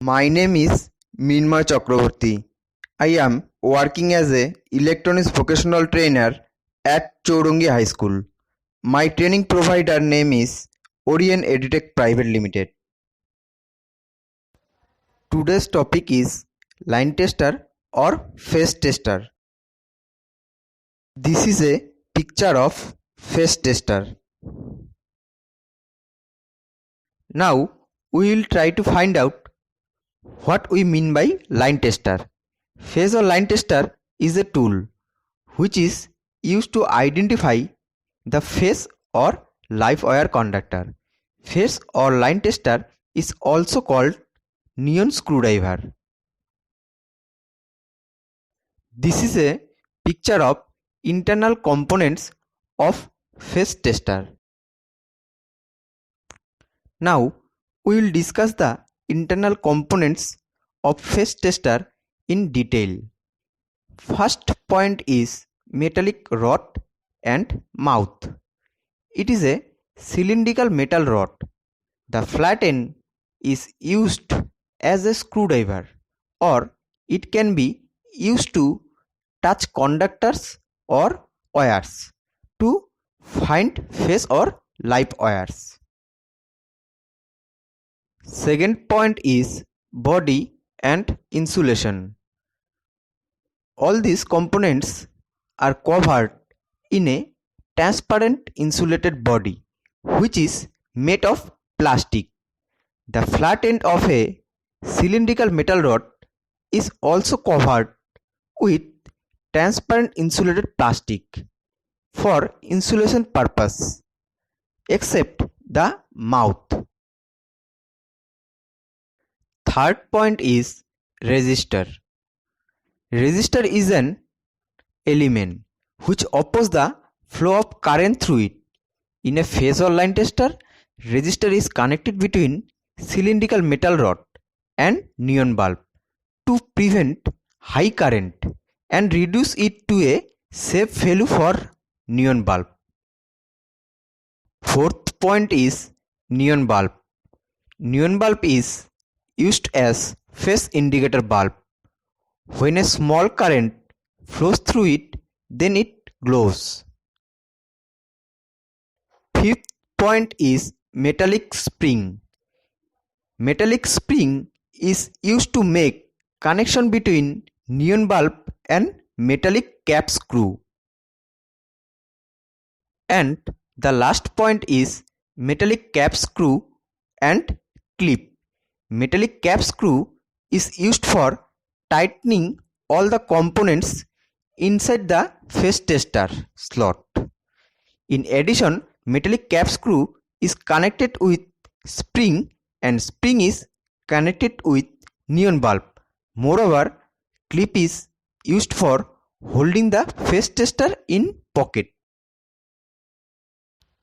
My name is Minmay Chakraborty. I am working as a electronics vocational trainer at Chowrangi High School. My training provider name is Orient Edutech Private Limited. Today's topic is line tester or phase tester. This is a picture of phase tester. Now we will try to find out what we mean by line tester. Phase or line tester is a tool which is used to identify the phase or live wire conductor. Phase or line tester is also called neon screwdriver. This is a picture of internal components of phase tester. Now we will discuss the internal components of phase tester in detail. First point is metallic rod and mouth. It is a cylindrical metal rod. The flat end is used as a screwdriver, or it can be used to touch conductors or wires to find phase or live wires. Second point is body and insulation. All these components are covered in a transparent insulated body which is made of plastic. The flat end of a cylindrical metal rod is also covered with transparent insulated plastic for insulation purpose, except the mouth. Third point is resistor. Resistor is an element which opposes the flow of current through it. In a phase or line tester, resistor is connected between cylindrical metal rod and neon bulb to prevent high current and reduce it to a safe value for neon bulb. Fourth point is neon bulb. Neon bulb is used as phase indicator bulb. When a small current flows through it, then it glows. Fifth point is metallic spring. Metallic spring is used to make connection between neon bulb and metallic cap screw. And the last point is metallic cap screw and clip. Metallic cap screw is used for tightening all the components inside the phase tester slot. In addition, metallic cap screw is connected with spring and spring is connected with neon bulb. Moreover, clip is used for holding the phase tester in pocket.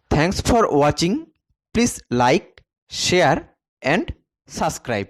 Thanks for watching. Please like, share and subscribe.